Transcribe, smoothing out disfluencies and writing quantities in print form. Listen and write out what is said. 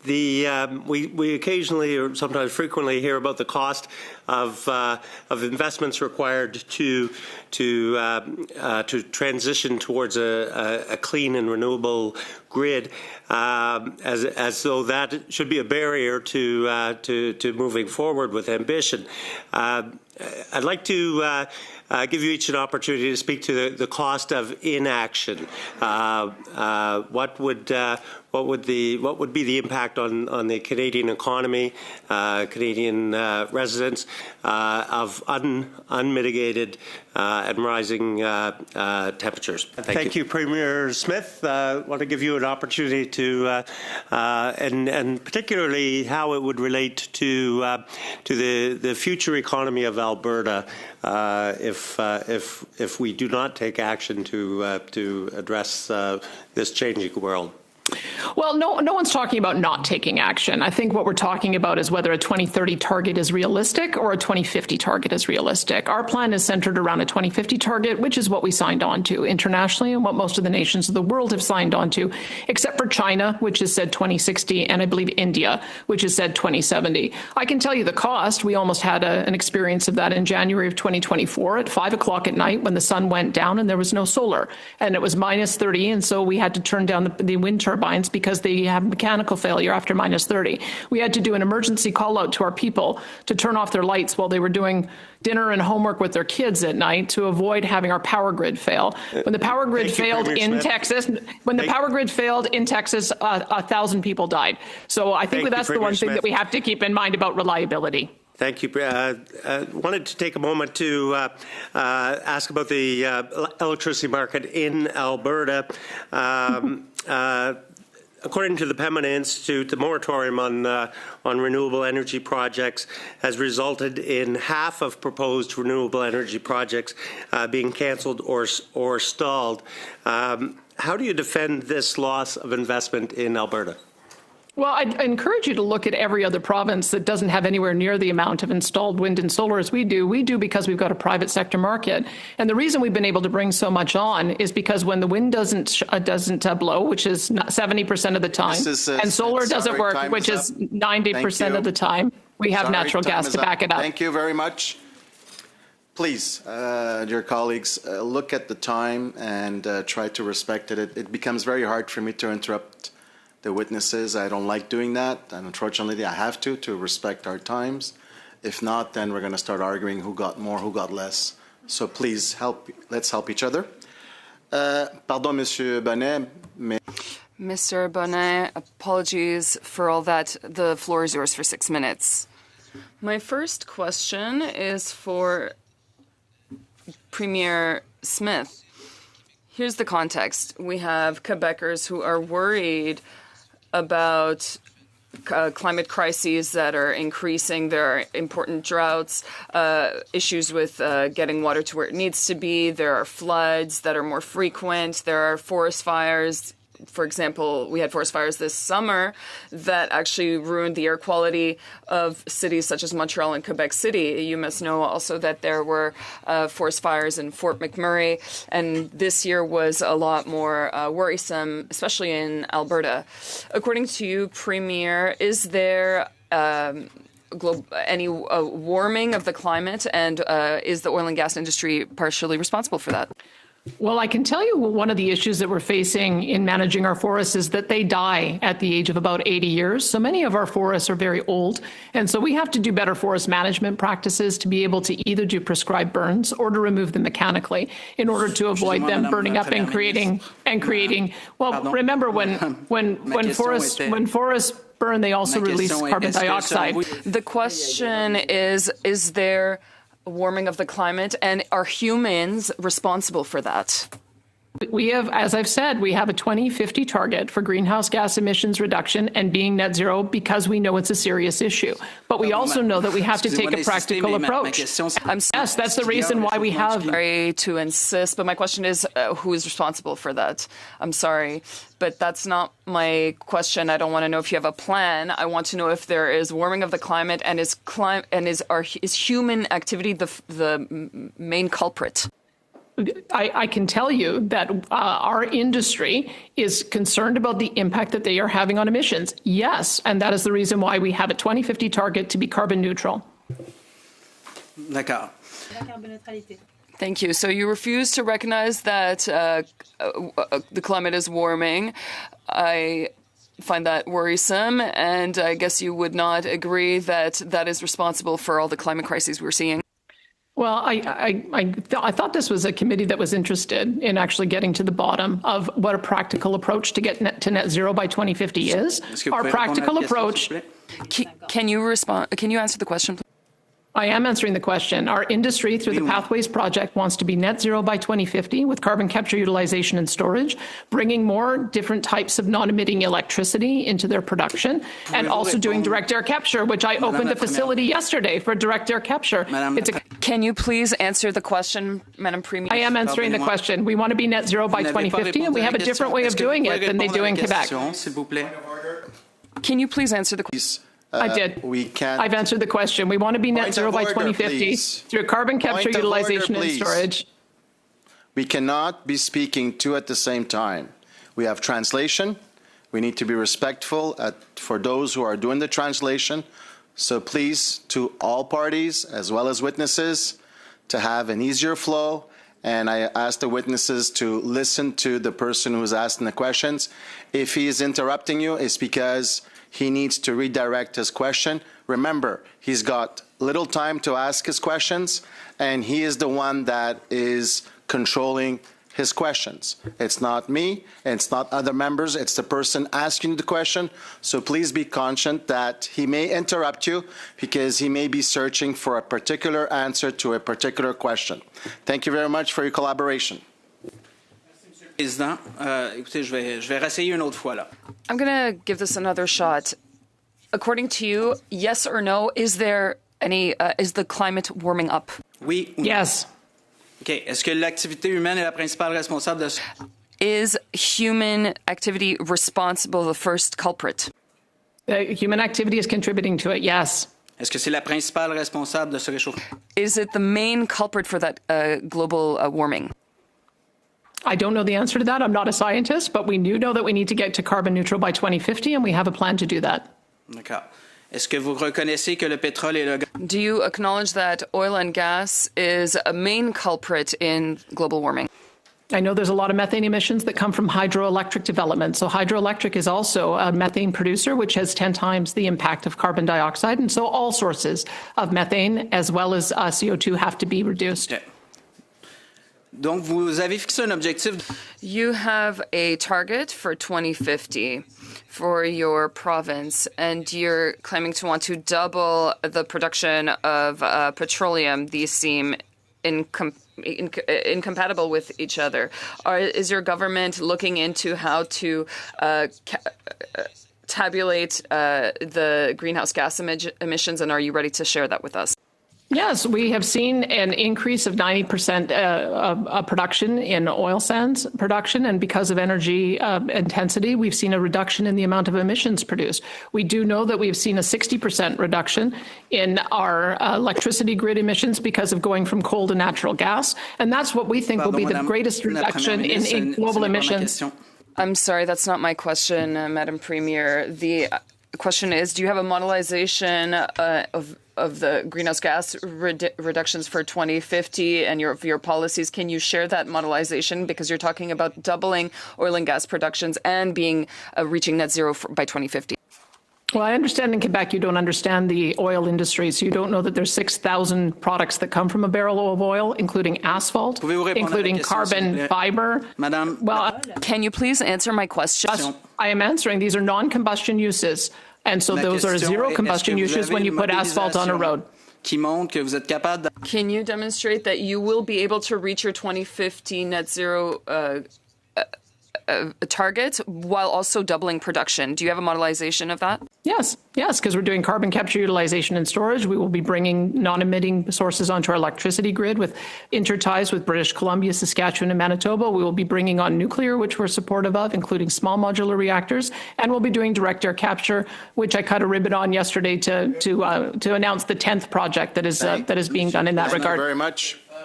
We occasionally or sometimes frequently hear about the cost of investments required to transition towards a clean and renewable grid, as though that should be a barrier to moving forward with ambition. I'd like to give you each an opportunity to speak to the cost of inaction. What would be the impact on the Canadian economy, Canadian residents of unmitigated and rising temperatures? Thank you, Premier Smith. I want to give you an opportunity to, and particularly how it would relate to the future economy of Alberta if we do not take action to address this changing world. Well, no one's talking about not taking action. I think what we're talking about is whether a 2030 target is realistic or a 2050 target is realistic. Our plan is centered around a 2050 target, which is what we signed on to internationally and what most of the nations of the world have signed on to, except for China, which has said 2060, and I believe India, which has said 2070. I can tell you the cost. We almost had an experience of that in January of 2024 at 5 o'clock at night when the sun went down and there was no solar, and it was minus 30, and so we had to turn down the wind turbines because they have mechanical failure after minus 30. We had to do an emergency call out to our people to turn off their lights while they were doing dinner and homework with their kids at night to avoid having our power grid fail. When the power grid failed in Texas, 1,000 people died. So I think that's the one thing that we have to keep in mind about reliability. Thank you. Wanted to take a moment to ask about the electricity market in Alberta. According to the Pembina Institute, the moratorium on renewable energy projects has resulted in half of proposed renewable energy projects being cancelled or stalled. How do you defend this loss of investment in Alberta? Well, I'd encourage you to look at every other province that doesn't have anywhere near the amount of installed wind and solar as we do. We do because we've got a private sector market. And the reason we've been able to bring so much on is because when the wind doesn't blow, which is 70% of the time, and solar doesn't work, which is 90% of the time, we have natural gas to back it up. Thank you very much. Please, dear colleagues, look at the time and try to respect it. It becomes very hard for me to interrupt the witnesses. I don't like doing that, and unfortunately I have to respect our times. If not, then we're going to start arguing who got more, who got less. So please let's help each other. Pardon, Monsieur Bonnet. Mr. Bonnet, apologies for all that. The floor is yours for 6 minutes. My first question is for Premier Smith. Here's the context. We have Quebecers who are worried about climate crises that are increasing. There are important droughts, issues with getting water to where it needs to be. There are floods that are more frequent. There are forest fires. For example, we had forest fires this summer that actually ruined the air quality of cities such as Montreal and Quebec City. You must know also that there were forest fires in Fort McMurray, and this year was a lot more worrisome, especially in Alberta. According to you, Premier, is there any warming of the climate, and is the oil and gas industry partially responsible for that? Well, I can tell you one of the issues that we're facing in managing our forests is that they die at the age of about 80 years. So many of our forests are very old. And so we have to do better forest management practices to be able to either do prescribed burns or to remove them mechanically in order to avoid them burning up and creating. Well, remember when forests burn, they also release carbon dioxide. The question is there warming of the climate, and are humans responsible for that? We have, as I've said, we have a 2050 target for greenhouse gas emissions reduction and being net zero because we know it's a serious issue. But we also know that we have to take a practical approach. Yes, that's the reason why we have. Sorry to insist, but my question is who is responsible for that? I'm sorry, but that's not my question. I don't want to know if you have a plan. I want to know if there is warming of the climate and is human activity the main culprit? I can tell you that our industry is concerned about the impact that they are having on emissions. Yes, and that is the reason why we have a 2050 target to be carbon neutral. D'accord. Thank you. So you refuse to recognize that the climate is warming. I find that worrisome, and I guess you would not agree that that is responsible for all the climate crises we're seeing. Well, I thought this was a committee that was interested in actually getting to the bottom of what a practical approach to get to net zero by 2050 is. Our practical approach. Can you respond? Can you answer the question, please? I am answering the question. Our industry, through the Pathways Project, wants to be net zero by 2050 with carbon capture, utilization, and storage, bringing more different types of non-emitting electricity into their production, and also doing direct air capture, which I opened a facility yesterday for direct air capture. Can you please answer the question, Madam Premier? I am answering the question. We want to be net zero by 2050, and we have a different way of doing it than they do in Quebec. Can you please answer the question? I did. We can't. I've answered the question. We want to be net zero by 2050 through carbon capture, utilization, and storage. We cannot be speaking two at the same time. We have translation. We need to be respectful for those who are doing the translation. So please, to all parties as well as witnesses, to have an easier flow. And I ask the witnesses to listen to the person who's asking the questions. If he is interrupting you, it's because he needs to redirect his question. Remember, he's got little time to ask his questions, and he is the one that is controlling his questions. It's not me, it's not other members, it's the person asking the question. So please be conscious that he may interrupt you because he may be searching for a particular answer to a particular question. Thank you very much for your collaboration. Président, écoutez, je vais réessayer une autre fois là. I'm going to give this another shot. According to you, yes or no, is there any, is the climate warming up? Oui. Yes. OK. Est-ce que l'activité humaine est la principale responsable de... Is human activity responsible, the first culprit? Human activity is contributing to it, yes. Est-ce que c'est la principale responsable de ce réchauffement? Is it the main culprit for that global warming? I don't know the answer to that. I'm not a scientist, but we do know that we need to get to carbon neutral by 2050, and we have a plan to do that. D'accord. Est-ce que vous reconnaissez que le pétrole et le gaz... Do you acknowledge that oil and gas is a main culprit in global warming? I know there's a lot of methane emissions that come from hydroelectric development. So hydroelectric is also a methane producer, which has 10 times the impact of carbon dioxide. And so all sources of methane as well as CO2 have to be reduced. Okay. Donc, vous avez fixé un objectif. You have a target for 2050 for your province, and you're claiming to want to double the production of petroleum. These seem incompatible with each other. Is your government looking into how to tabulate the greenhouse gas emissions, and are you ready to share that with us? Yes, we have seen an increase of 90% of production in oil sands production, and because of energy intensity, we've seen a reduction in the amount of emissions produced. We do know that we've seen a 60% reduction in our electricity grid emissions because of going from coal to natural gas, and that's what we think will be the greatest reduction in global emissions. I'm sorry, that's not my question, Madam Premier. The question is, do you have a modelization of the greenhouse gas reductions for 2050 and your policies? Can you share that modelization? Because you're talking about doubling oil and gas productions and reaching net zero by 2050. Well, I understand in Quebec you don't understand the oil industry, so you don't know that there's 6,000 products that come from a barrel of oil, including asphalt, including carbon fiber. Madame, well, can you please answer my question? I am answering. These are non-combustion uses, and so those are zero combustion uses when you put asphalt on a road. Can you demonstrate that you will be able to reach your 2050 net zero target while also doubling production? Do you have a modelization of that? Yes, because we're doing carbon capture, utilization, and storage. We will be bringing non-emitting sources onto our electricity grid with interties with British Columbia, Saskatchewan, and Manitoba. We will be bringing on nuclear, which we're supportive of, including small modular reactors, and we'll be doing direct air capture, which I cut a ribbon on yesterday to announce the 10th project that is being done in that regard. Thank you very much.